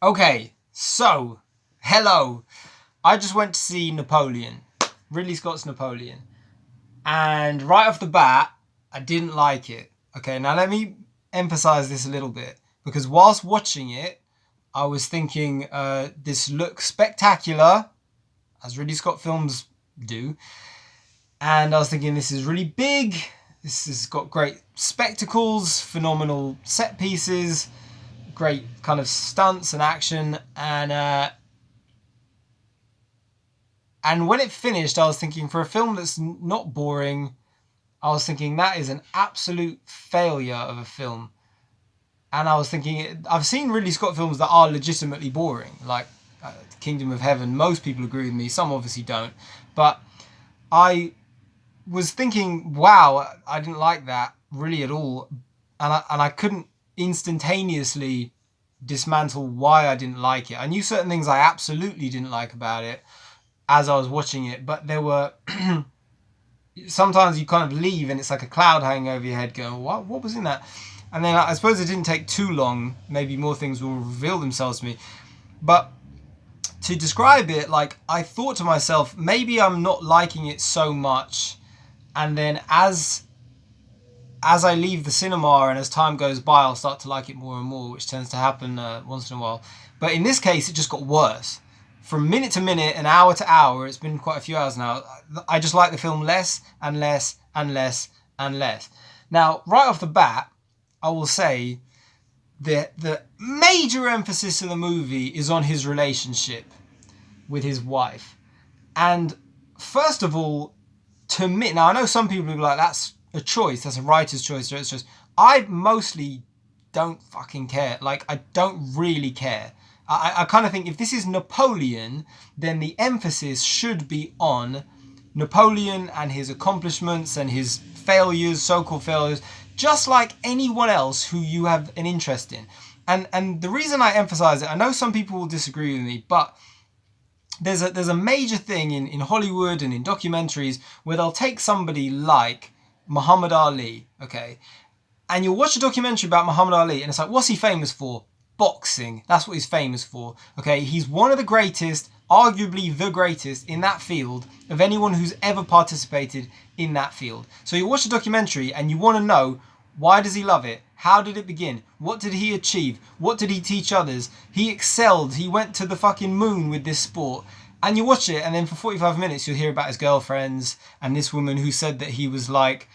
Okay, so, hello. I just went to see Napoleon, Ridley Scott's Napoleon. And right off the bat, I didn't like it. Okay, now let me emphasize this a little bit. Because whilst watching it, I was thinking this looks spectacular, as Ridley Scott films do. And I was thinking this is really big. This has got great spectacles, phenomenal set pieces, great kind of stunts and action, and when it finished, I was thinking, for a film that's not boring, I was thinking that is an absolute failure of a film. And I was thinking, I've seen Ridley Scott films that are legitimately boring, like Kingdom of Heaven. Most people agree with me, some obviously don't. But I was thinking, wow, I didn't like that really at all. And I couldn't instantaneously dismantle why I didn't like it. I knew certain things I absolutely didn't like about it as I was watching it, but there were sometimes you kind of leave and it's like a cloud hanging over your head going, what was in that? And then I suppose it didn't take too long. Maybe more things will reveal themselves to me. But to describe it, like, I thought to myself, maybe I'm not liking it so much. And then as I leave the cinema and as time goes by, I'll start to like it more and more, which tends to happen once in a while. But in this case, it just got worse. From minute to minute and hour to hour, it's been quite a few hours now, I just like the film less and less and less and less. Now, right off the bat, I will say that the major emphasis of the movie is on his relationship with his wife. And first of all, to me, now I know some people will be like, that's a choice, that's a writer's choice, it's just, I mostly don't fucking care. Like, I don't really care. I kind of think if this is Napoleon, then the emphasis should be on Napoleon and his accomplishments and his failures, so-called failures, just like anyone else who you have an interest in. And the reason I emphasize it, I know some people will disagree with me, but there's a major thing in Hollywood and in documentaries where they'll take somebody like Muhammad Ali, okay, and you'll watch a documentary about Muhammad Ali and it's like, what's he famous for? Boxing. That's what he's famous for. Okay, he's one of the greatest, arguably the greatest in that field of anyone who's ever participated in that field. So you watch a documentary and you want to know, why does he love it? How did it begin? What did he achieve? What did he teach others? He excelled. He went to the fucking moon with this sport. And you watch it and then for 45 minutes you'll hear about his girlfriends and this woman who said that he was like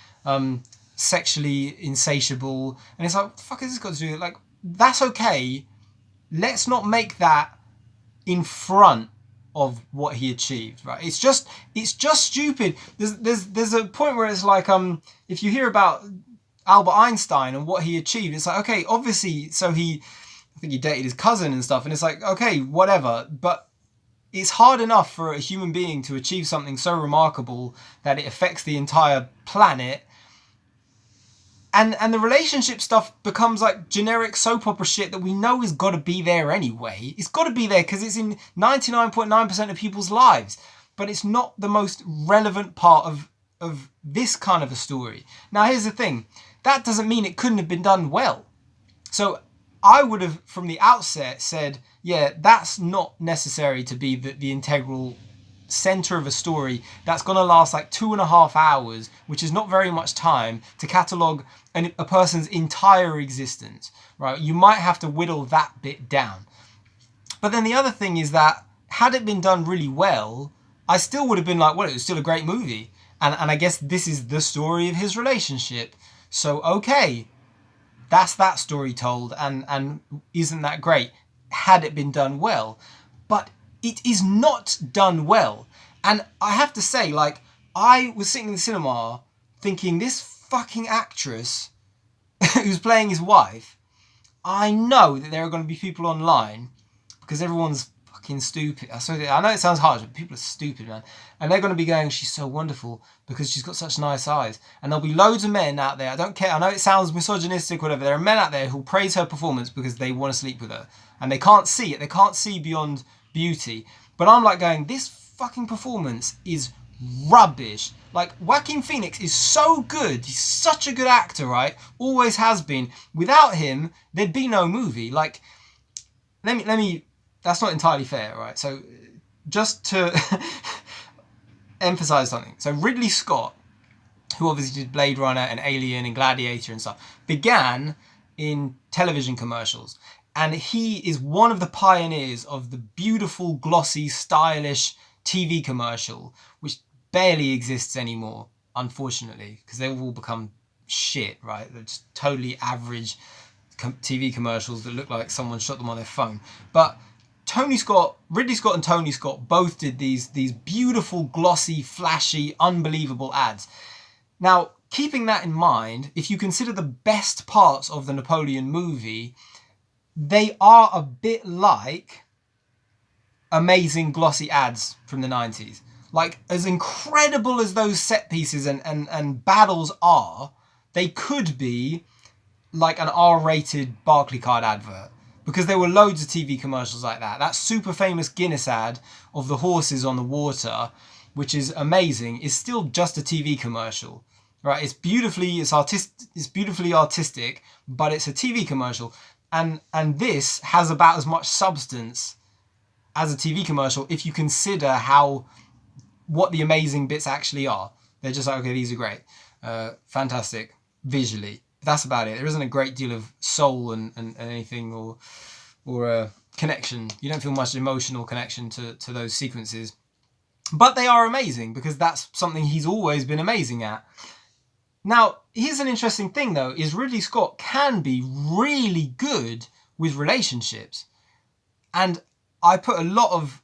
sexually insatiable. And it's like, what the fuck has this got to do with it? Like, that's okay. Let's not make that in front of what he achieved, right? It's just stupid. There's a point where it's like, if you hear about Albert Einstein and what he achieved, it's like, okay, obviously, I think he dated his cousin and stuff, and it's like, okay, whatever, but it's hard enough for a human being to achieve something so remarkable that it affects the entire planet. And the relationship stuff becomes like generic soap opera shit that we know has got to be there anyway. It's got to be there because it's in 99.9% of people's lives. But it's not the most relevant part of this kind of a story. Now, here's the thing. That doesn't mean it couldn't have been done well. So I would have, from the outset, said, yeah, that's not necessary to be the integral center of a story that's going to last like 2.5 hours, which is not very much time to catalogue a person's entire existence, right? You might have to whittle that bit down. But then the other thing is that had it been done really well, I still would have been like, well, it was still a great movie. And I guess this is the story of his relationship. So, okay, that's that story told, and isn't that great? Had it been done well. But it is not done well. And I have to say, like, I was sitting in the cinema thinking, this fucking actress who's playing his wife, I know that there are going to be people online, because everyone's fucking stupid. I know it sounds harsh, but people are stupid, man. And they're going to be going, she's so wonderful because she's got such nice eyes. And there'll be loads of men out there, I don't care, I know it sounds misogynistic, whatever, there are men out there who'll praise her performance because they want to sleep with her. And they can't see it, they can't see beyond beauty. But I'm like going, this fucking performance is rubbish. Like, Joaquin Phoenix is so good, he's such a good actor, right? Always has been. Without him, there'd be no movie. Like, let me. That's not entirely fair, right? So just to emphasize something. So Ridley Scott, who obviously did Blade Runner and Alien and Gladiator and stuff, began in television commercials. And he is one of the pioneers of the beautiful, glossy, stylish TV commercial, which barely exists anymore, unfortunately, because they've all become shit, right? They're just totally average TV commercials that look like someone shot them on their phone. But Ridley Scott and Tony Scott both did these beautiful, glossy, flashy, unbelievable ads. Now, keeping that in mind, if you consider the best parts of the Napoleon movie, they are a bit like amazing glossy ads from the 90s. Like, as incredible as those set pieces and battles are, they could be like an R-rated Barclaycard advert. Because there were loads of TV commercials like that. That super famous Guinness ad of the horses on the water, which is amazing, is still just a TV commercial. Right? It's beautifully artistic, but it's a TV commercial. And this has about as much substance as a TV commercial if you consider what the amazing bits actually are. They're just like, okay, these are great. Fantastic visually. That's about it. There isn't a great deal of soul and anything or a connection. You don't feel much emotional connection to those sequences. But they are amazing because that's something he's always been amazing at. Now, here's an interesting thing though, is Ridley Scott can be really good with relationships. And I put a lot of,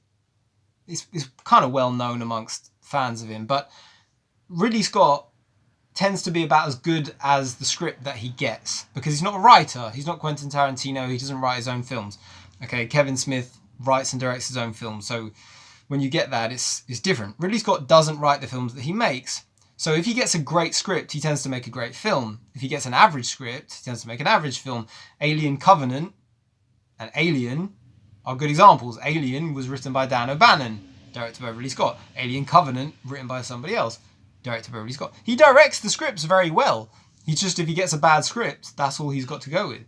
it's kind of well known amongst fans of him, but Ridley Scott tends to be about as good as the script that he gets, because he's not a writer. He's not Quentin Tarantino. He doesn't write his own films. Okay, Kevin Smith writes and directs his own films. So when you get that, it's different. Ridley Scott doesn't write the films that he makes. So if he gets a great script, he tends to make a great film. If he gets an average script, he tends to make an average film. Alien Covenant and Alien are good examples. Alien was written by Dan O'Bannon, directed by Ridley Scott. Alien Covenant, written by somebody else, directed by Ridley Scott. He directs the scripts very well. He's just, if he gets a bad script, that's all he's got to go with.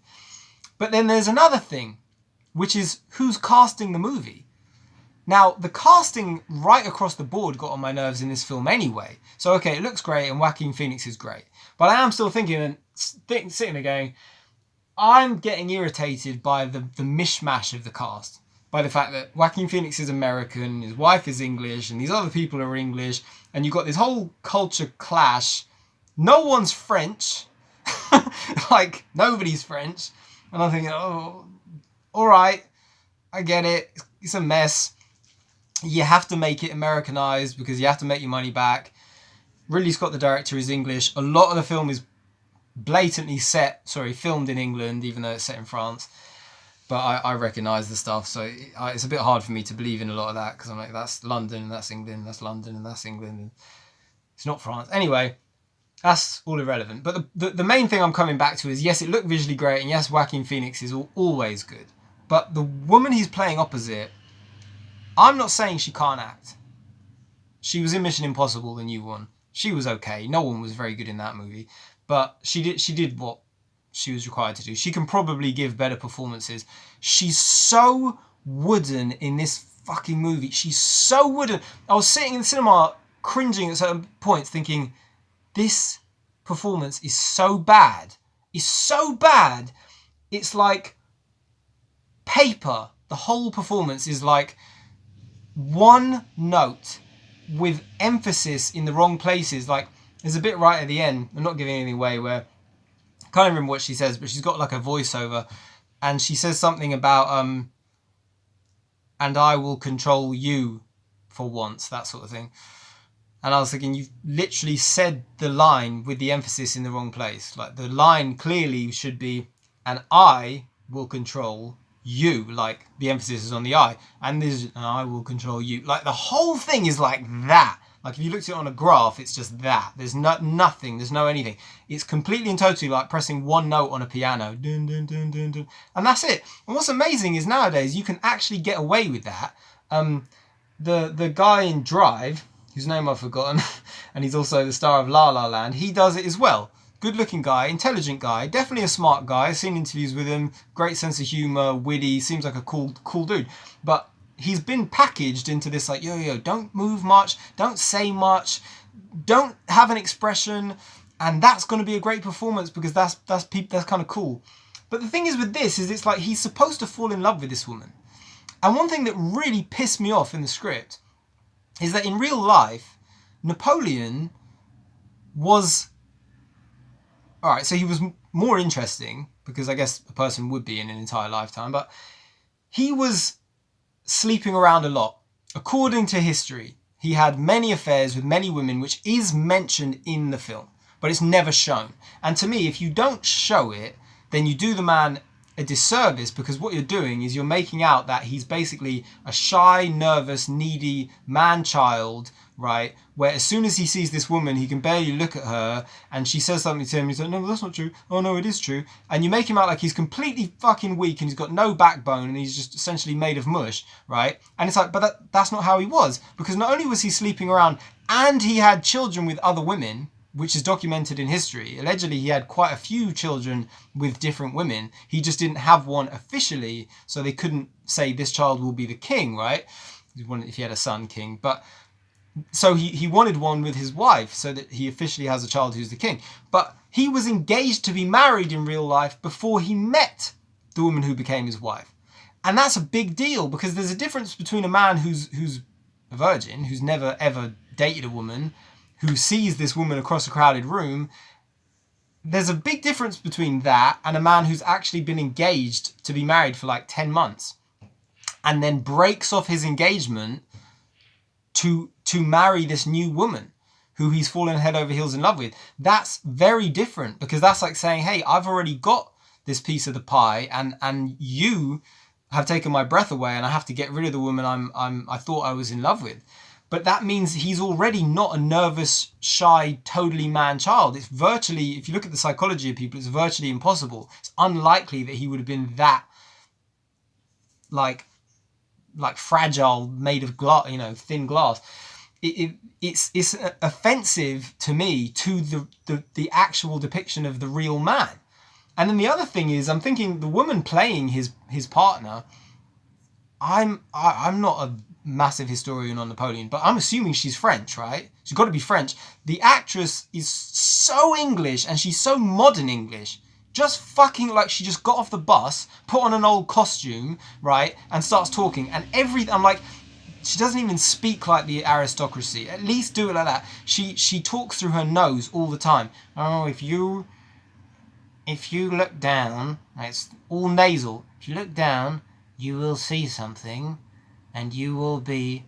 But then there's another thing, which is who's casting the movie. Now, the casting right across the board got on my nerves in this film anyway. So, okay, it looks great and Joaquin Phoenix is great. But I am still thinking and sitting there going, I'm getting irritated by the mishmash of the cast. By the fact that Joaquin Phoenix is American, his wife is English, and these other people are English, and you've got this whole culture clash. No one's French. Like, nobody's French. And I'm thinking, oh, all right, I get it. It's a mess. You have to make it Americanized because you have to make your money back. Ridley Scott, the director, is English. A lot of the film is blatantly filmed in England, even though it's set in France. But I recognise the stuff, so it's a bit hard for me to believe in a lot of that, because I'm like, that's London, and that's England, that's London, and that's England, and it's not France. Anyway, that's all irrelevant. But the main thing I'm coming back to is, yes, it looked visually great, and yes, Joaquin Phoenix is always good. But the woman he's playing opposite, I'm not saying she can't act. She was in Mission Impossible, the new one. She was okay. No one was very good in that movie. But she did what she was required to do. She can probably give better performances. She's so wooden in this fucking movie. She's so wooden. I was sitting in the cinema cringing at certain points thinking, this performance is so bad. It's so bad. It's like paper. The whole performance is like one note with emphasis in the wrong places. Like, there's a bit right at the end, I'm not giving anything away, where I can't remember what she says, but she's got like a voiceover, and she says something about and I will control you for once, that sort of thing. And I was thinking, you've literally said the line with the emphasis in the wrong place. Like, the line clearly should be, and I will control you. Like, the emphasis is on the I. And I will control you. Like, the whole thing is like that. Like, if you looked at it on a graph, it's just that. There's nothing. There's no anything. It's completely and totally like pressing one note on a piano. Dun, dun, dun, dun, dun. And that's it. And what's amazing is nowadays you can actually get away with that. The guy in Drive, whose name I've forgotten, and he's also the star of La La Land, he does it as well. good looking guy, intelligent guy, definitely a smart guy. I've seen interviews with him, great sense of humor, witty, seems like a cool dude. But he's been packaged into this like, yo, don't move much, don't say much, don't have an expression, and that's going to be a great performance because that's kind of cool. But the thing is with this is it's like he's supposed to fall in love with this woman. And one thing that really pissed me off in the script is that in real life, Napoleon was... Alright, so he was more interesting, because I guess a person would be in an entire lifetime, but he was sleeping around a lot. According to history, he had many affairs with many women, which is mentioned in the film, but it's never shown. And to me, if you don't show it, then you do the man a disservice, because what you're doing is you're making out that he's basically a shy, nervous, needy man-child, right? Where as soon as he sees this woman, he can barely look at her, and she says something to him, he's like, no, that's not true. Oh no, it is true. And you make him out like he's completely fucking weak and he's got no backbone and he's just essentially made of mush, right? And it's like, but that's not how he was, because not only was he sleeping around and he had children with other women, which is documented in history. Allegedly, he had quite a few children with different women. He just didn't have one officially, so they couldn't say this child will be the king, right? If he had a son, king. But so he wanted one with his wife, so that he officially has a child who's the king. But he was engaged to be married in real life before he met the woman who became his wife. And that's a big deal, because there's a difference between a man who's a virgin, who's never ever dated a woman, who sees this woman across a crowded room. There's a big difference between that and a man who's actually been engaged to be married for like 10 months and then breaks off his engagement to marry this new woman who he's fallen head over heels in love with. That's very different, because that's like saying, hey, I've already got this piece of the pie and you have taken my breath away and I have to get rid of the woman I thought I was in love with. But that means he's already not a nervous, shy, totally man-child. It's virtually, if you look at the psychology of people, it's virtually impossible. It's unlikely that he would have been that, like fragile, made of glass, thin glass. It's offensive to me to the actual depiction of the real man. And then the other thing is, I'm thinking the woman playing his partner. I'm not a massive historian on Napoleon, but I'm assuming she's French, right? She's got to be French. The actress is so English and she's so modern English. Just fucking like she just got off the bus, put on an old costume, right, and starts talking. And I'm like, she doesn't even speak like the aristocracy. At least do it like that. She talks through her nose all the time. Oh, if you look down, it's all nasal. If you look down, you will see something, and you will be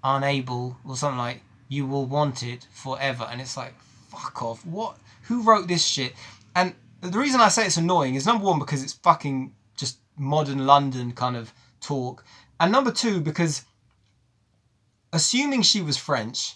unable, or something like, you will want it forever. And it's like, fuck off. What? Who wrote this shit? And the reason I say it's annoying is, number one, because it's fucking just modern London kind of talk. And number two, because assuming she was French,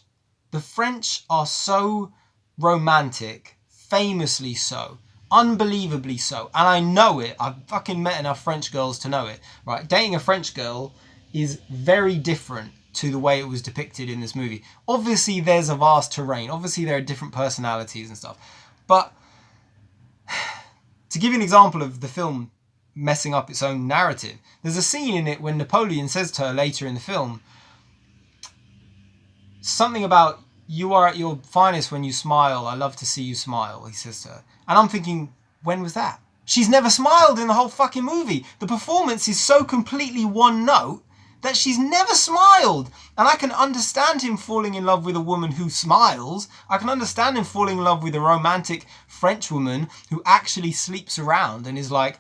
the French are so romantic, famously so. Unbelievably so. And I know it. I've fucking met enough French girls to know it. Right? Dating a French girl is very different to the way it was depicted in this movie. Obviously, there's a vast terrain. Obviously, there are different personalities and stuff. But to give you an example of the film messing up its own narrative, there's a scene in it when Napoleon says to her later in the film something about, you are at your finest when you smile. I love to see you smile, he says to her. And I'm thinking, when was that? She's never smiled in the whole fucking movie. The performance is so completely one note that she's never smiled. And I can understand him falling in love with a woman who smiles. I can understand him falling in love with a romantic French woman who actually sleeps around and is like,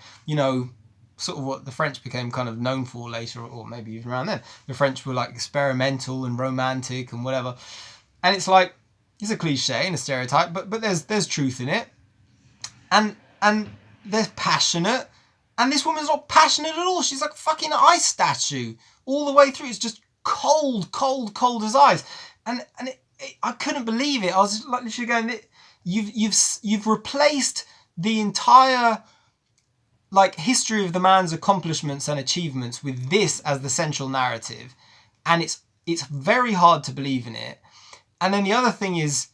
sort of what the French became kind of known for later, or maybe even around then. The French were like experimental and romantic and whatever. And it's like, it's a cliche and a stereotype, but there's truth in it. And they're passionate. And this woman's not passionate at all. She's like a fucking ice statue all the way through. It's just cold, cold, cold as ice. And I couldn't believe it. I was like literally going, you've replaced the entire like history of the man's accomplishments and achievements with this as the central narrative. And it's very hard to believe in it. And then the other thing is,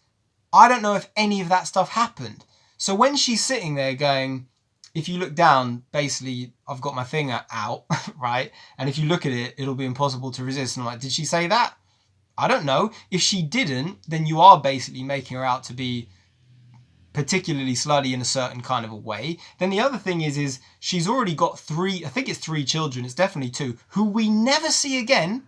I don't know if any of that stuff happened. So when she's sitting there going, if you look down, basically, I've got my finger out, right? And if you look at it, it'll be impossible to resist. And I'm like, did she say that? I don't know. If she didn't, then you are basically making her out to be particularly slutty in a certain kind of a way. Then the other thing is she's already got I think it's 3 children, it's definitely 2, who we never see again,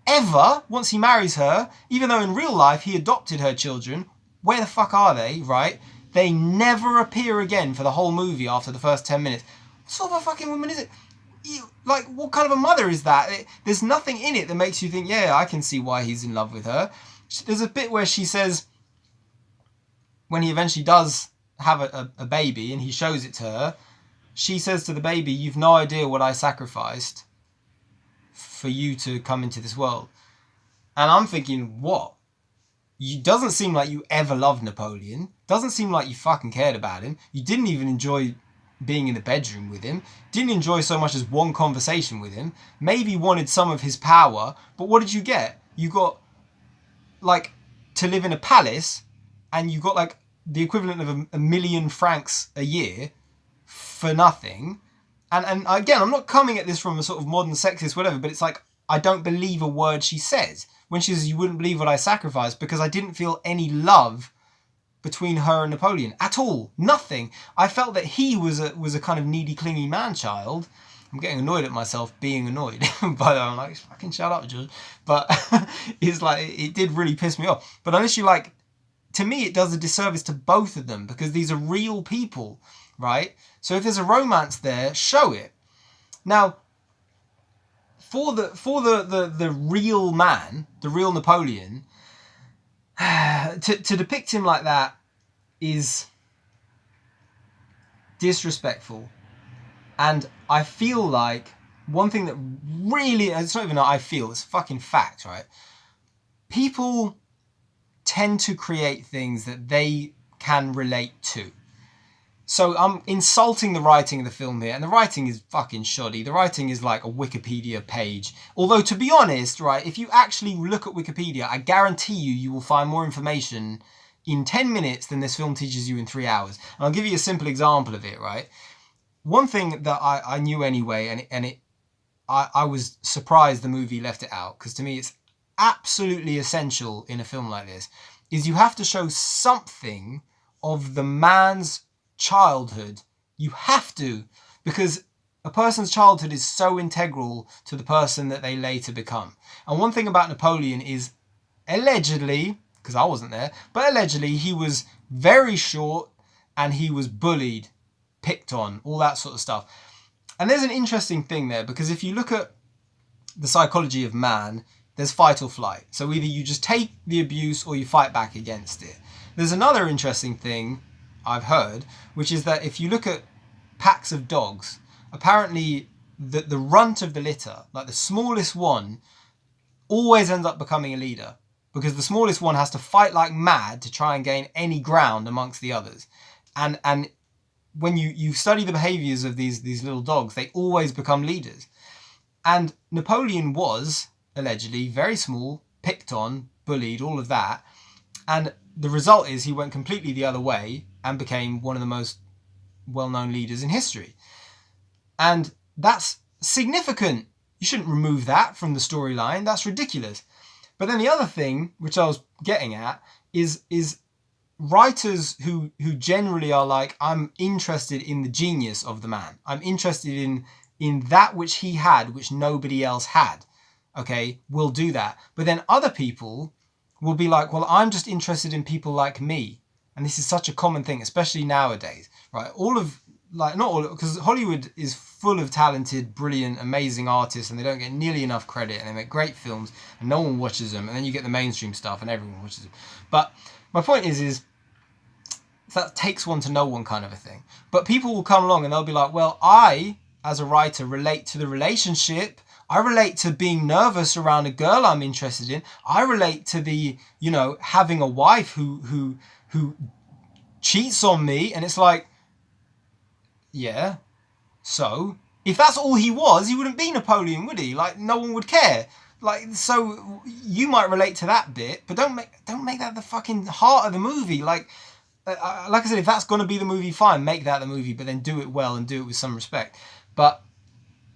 ever, once he marries her, even though in real life he adopted her children. Where the fuck are they, right? They never appear again for the whole movie after the first 10 minutes. What sort of a fucking woman is it? Like, what kind of a mother is that? There's nothing in it that makes you think, yeah, I can see why he's in love with her. There's a bit where she says, when he eventually does have a baby and he shows it to her, she says to the baby, you've no idea what I sacrificed for you to come into this world. And I'm thinking, what? You doesn't seem like you ever loved Napoleon. Doesn't seem like you fucking cared about him. You didn't even enjoy being in the bedroom with him. Didn't enjoy so much as one conversation with him. Maybe wanted some of his power. But what did you get? You got, like, to live in a palace, and you got, like, the equivalent of a million francs a year for nothing. And again, I'm not coming at this from a sort of modern sexist whatever, but it's like, I don't believe a word she says. When she says, you wouldn't believe what I sacrificed, because I didn't feel any love between her and Napoleon at all. Nothing. I felt that he was a kind of needy, clingy man-child. I'm getting annoyed at myself being annoyed. By the way, I'm like, fucking shut up, George. But it's like, it did really piss me off. But honestly, like, to me, it does a disservice to both of them, because these are real people, right? So if there's a romance there, show it. Now, for the real man, the real Napoleon, to depict him like that is disrespectful. And I feel like one thing that really, it's not even that I feel, it's fucking fact, right? People tend to create things that they can relate to. So I'm insulting the writing of the film here, and the writing is fucking shoddy. The writing is like a Wikipedia page. Although, to be honest, right, if you actually look at Wikipedia, I guarantee you will find more information in 10 minutes than this film teaches you in 3 hours. And I'll give you a simple example of it, right? One thing that I knew anyway, I was surprised the movie left it out, because to me it's absolutely essential in a film like this, is you have to show something of the man's childhood. You have to, because a person's childhood is so integral to the person that they later become. And one thing about Napoleon is, allegedly, because I wasn't there, but allegedly he was very short and he was bullied, picked on, all that sort of stuff. And there's an interesting thing there, because if you look at the psychology of man, there's fight or flight. So either you just take the abuse or you fight back against it. There's another interesting thing I've heard, which is that if you look at packs of dogs, apparently the runt of the litter, like the smallest one, always ends up becoming a leader, because the smallest one has to fight like mad to try and gain any ground amongst the others. And when you study the behaviors of these little dogs, they always become leaders. And Napoleon was, allegedly, very small, picked on, bullied, all of that. And the result is he went completely the other way and became one of the most well-known leaders in history. And that's significant. You shouldn't remove that from the storyline. That's ridiculous. But then the other thing, which I was getting at, is writers who generally are like, I'm interested in the genius of the man. I'm interested in that which he had, which nobody else had. Okay, we'll do that. But then other people will be like, well, I'm just interested in people like me. And this is such a common thing, especially nowadays, right? Not all, because Hollywood is full of talented, brilliant, amazing artists, and they don't get nearly enough credit, and they make great films, and no one watches them, and then you get the mainstream stuff, and everyone watches them. But my point is that takes one to know one kind of a thing. But people will come along and they'll be like, well, I, as a writer, relate to the relationship. I relate to being nervous around a girl I'm interested in. I relate to the, having a wife who cheats on me. And it's like, yeah, so if that's all he was, he wouldn't be Napoleon, would he? Like, no one would care. Like, so you might relate to that bit, but don't make that the fucking heart of the movie. Like, like I said, if that's going to be the movie, fine, make that the movie, but then do it well and do it with some respect. But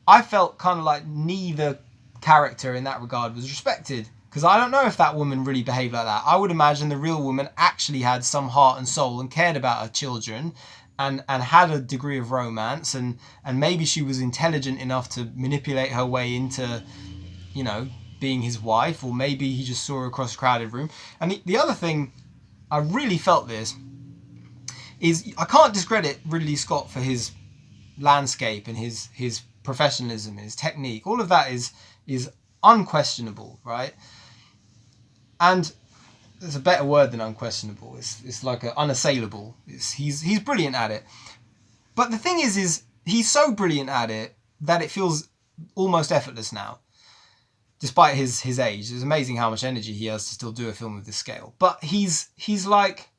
I felt kind of like neither character in that regard was respected. Because I don't know if that woman really behaved like that. I would imagine the real woman actually had some heart and soul and cared about her children and had a degree of romance and maybe she was intelligent enough to manipulate her way into, you know, being his wife, or maybe he just saw her across a crowded room. And the other thing, I really felt this, is I can't discredit Ridley Scott for his landscape and his professionalism and his technique. All of that is unquestionable, right? And there's a better word than unquestionable. It's like unassailable. He's brilliant at it. But the thing is he's so brilliant at it that it feels almost effortless now, despite his age. It's amazing how much energy he has to still do a film of this scale. But he's like,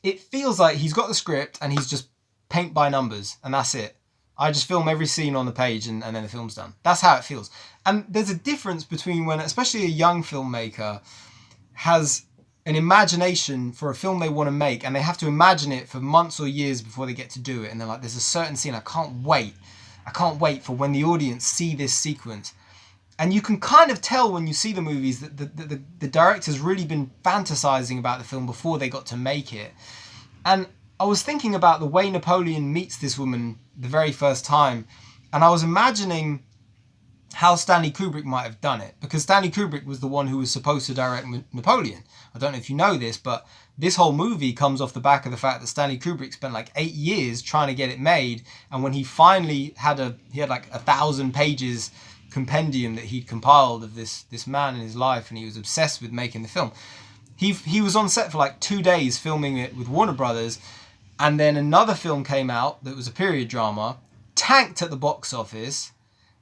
it feels like he's got the script and he's just paint by numbers and that's it. I just film every scene on the page and then the film's done. That's how it feels. And there's a difference between when, especially a young filmmaker, has an imagination for a film they want to make and they have to imagine it for months or years before they get to do it. And they're like, there's a certain scene, I can't wait for when the audience see this sequence. And you can kind of tell when you see the movies that the director's really been fantasizing about the film before they got to make it. And I was thinking about the way Napoleon meets this woman the very first time, and I was imagining how Stanley Kubrick might have done it, because Stanley Kubrick was the one who was supposed to direct Napoleon. I don't know if you know this, but this whole movie comes off the back of the fact that Stanley Kubrick spent like 8 years trying to get it made, and when he finally had like 1,000 pages compendium that he'd compiled of this man in his life, and he was obsessed with making the film. He was on set for like 2 days filming it with Warner Brothers, and then another film came out that was a period drama, tanked at the box office,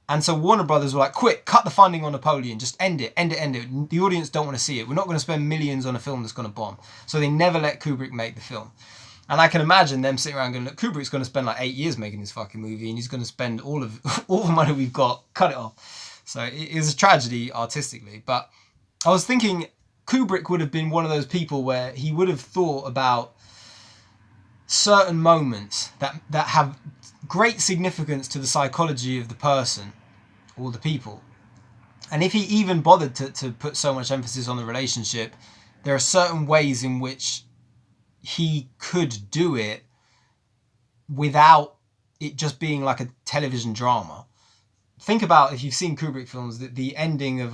and so Warner Brothers were like, quick, cut the funding on Napoleon, just end it. The audience don't want to see it. We're not going to spend millions on a film that's going to bomb. So they never let Kubrick make the film. And I can imagine them sitting around going, look, Kubrick's going to spend like 8 years making this fucking movie, and he's going to spend all the money we've got, cut it off. So it was a tragedy artistically. But I was thinking Kubrick would have been one of those people where he would have thought about certain moments that have great significance to the psychology of the person or the people. And if he even bothered to put so much emphasis on the relationship, there are certain ways in which he could do it without it just being like a television drama. Think about, if you've seen Kubrick films, the ending of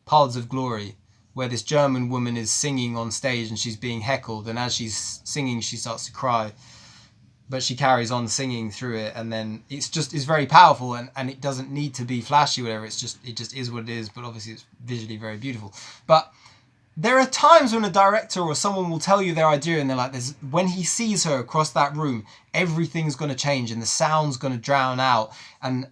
Paths of Glory, where this German woman is singing on stage and she's being heckled, and as she's singing she starts to cry, but she carries on singing through it, and then it's very powerful, and it doesn't need to be flashy or whatever, it just is what it is, but obviously it's visually very beautiful. But there are times when a director or someone will tell you their idea and they're like, when he sees her across that room, everything's going to change and the sound's going to drown out, and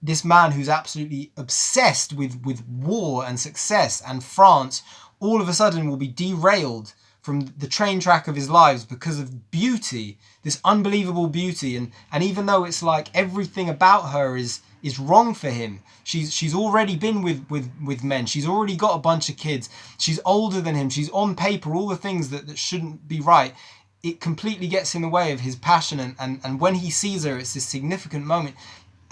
this man who's absolutely obsessed with war and success and France all of a sudden will be derailed from the train track of his lives because of beauty, this unbelievable beauty. And even though it's like everything about her is wrong for him, she's already been with men, she's already got a bunch of kids, she's older than him, she's on paper all the things that shouldn't be right, it completely gets in the way of his passion. And when he sees her, it's this significant moment.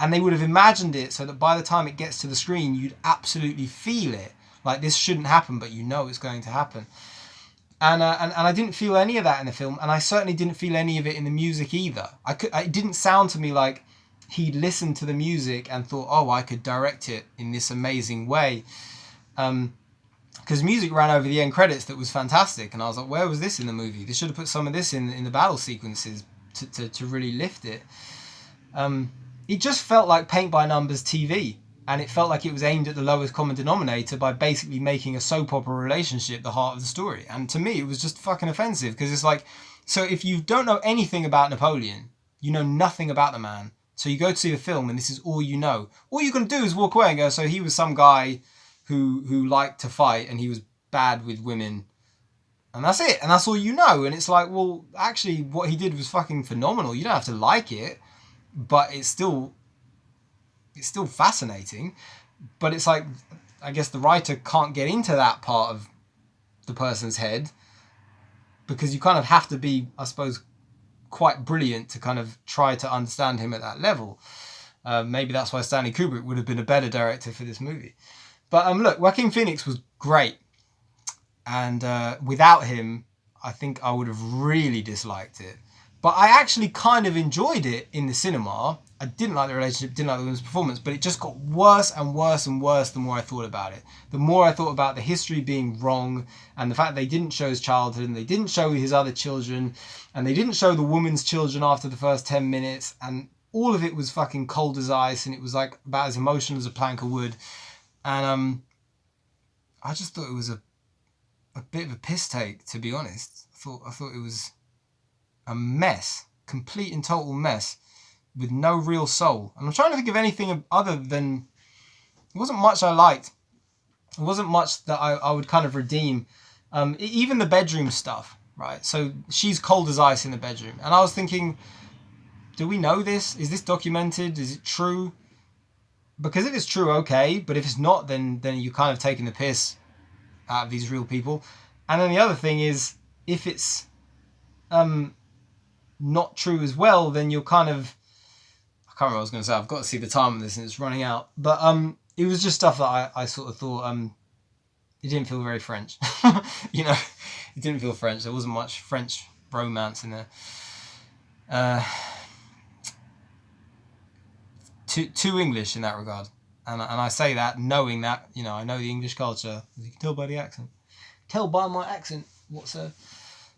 And they would have imagined it so that by the time it gets to the screen, you'd absolutely feel it. Like, this shouldn't happen, but you know it's going to happen. And I didn't feel any of that in the film, and I certainly didn't feel any of it in the music either. It didn't sound to me like he listened to the music and thought, oh, I could direct it in this amazing way. Because music ran over the end credits that was fantastic, and I was like, where was this in the movie? They should have put some of this in the battle sequences to really lift it. It just felt like paint by numbers TV, and it felt like it was aimed at the lowest common denominator by basically making a soap opera relationship the heart of the story. And to me, it was just fucking offensive, because it's like, so if you don't know anything about Napoleon, you know nothing about the man, so you go to see the film and this is all you know, all you're going to do is walk away and go, so he was some guy who liked to fight and he was bad with women, and that's it, and that's all you know. And it's like, well, actually what he did was fucking phenomenal. You don't have to like it, but it's still fascinating. But it's like, I guess the writer can't get into that part of the person's head, because you kind of have to be, I suppose, quite brilliant to kind of try to understand him at that level. Maybe that's why Stanley Kubrick would have been a better director for this movie. But look, Joaquin Phoenix was great. And without him, I think I would have really disliked it. But I actually kind of enjoyed it in the cinema. I didn't like the relationship, didn't like the women's performance, but it just got worse and worse and worse the more I thought about it. The more I thought about the history being wrong, and the fact they didn't show his childhood, and they didn't show his other children, and they didn't show the woman's children after the first 10 minutes, and all of it was fucking cold as ice, and it was like about as emotional as a plank of wood. And I just thought it was a bit of a piss take, to be honest. I thought it was a mess, complete and total mess, with no real soul. And I'm trying to think of anything other than, it wasn't much I liked. It wasn't much that I would kind of redeem. Even the bedroom stuff, right? So she's cold as ice in the bedroom. And I was thinking, do we know this? Is this documented? Is it true? Because if it's true, okay. But if it's not, then you're kind of taking the piss out of these real people. And then the other thing is, if it's not true as well, then you're kind of, I can't remember what I was going to say. I've got to see the time of this and it's running out. But it was just stuff that I sort of thought it didn't feel very French. You know, it didn't feel French. There wasn't much French romance in there. Too English in that regard. And I say that knowing that, you know, I know the English culture. You can tell by the accent. Tell by my accent. What's a...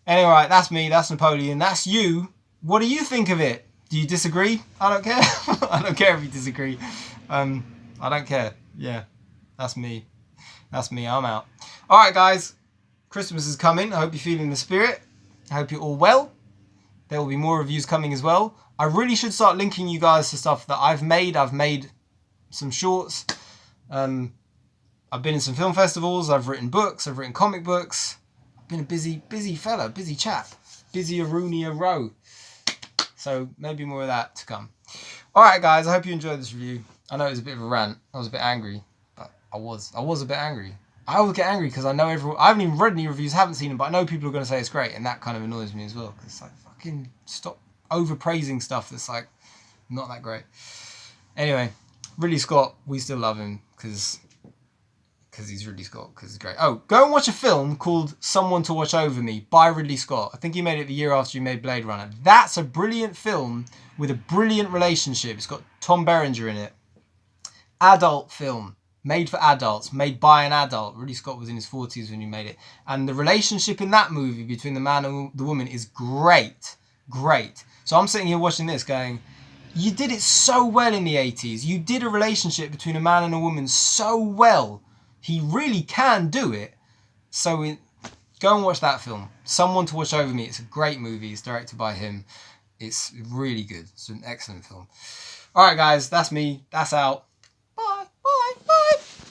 Anyway, right, that's me. That's Napoleon. That's you. What do you think of it? Do you disagree? I don't care. I don't care if you disagree. I don't care. Yeah, that's me. That's me. I'm out. All right, guys. Christmas is coming. I hope you're feeling the spirit. I hope you're all well. There will be more reviews coming as well. I really should start linking you guys to stuff that I've made. I've made some shorts. I've been in some film festivals. I've written books. I've written comic books. I've been a busy fella, busy chap. Busy Rooney row. So maybe more of that to come. All right, guys. I hope you enjoyed this review. I know it was a bit of a rant. I was a bit angry, but I was a bit angry. I always get angry because I know everyone. I haven't even read any reviews, haven't seen them, but I know people are going to say it's great, and that kind of annoys me as well. Because it's like, fucking stop overpraising stuff that's like not that great. Anyway, Ridley Scott, we still love him because he's Ridley Scott, because he's great. Oh, go and watch a film called Someone to Watch Over Me by Ridley Scott. I think he made it the year after he made Blade Runner. That's a brilliant film with a brilliant relationship. It's got Tom Berenger in it. Adult film. Made for adults, made by an adult. Ridley Scott was in his 40s when he made it. And the relationship in that movie between the man and the woman is great. Great. So I'm sitting here watching this going, you did it so well in the 80s. You did a relationship between a man and a woman so well. He really can do it. So go and watch that film. Someone to Watch Over Me. It's a great movie. It's directed by him. It's really good. It's an excellent film. All right, guys. That's me. That's out.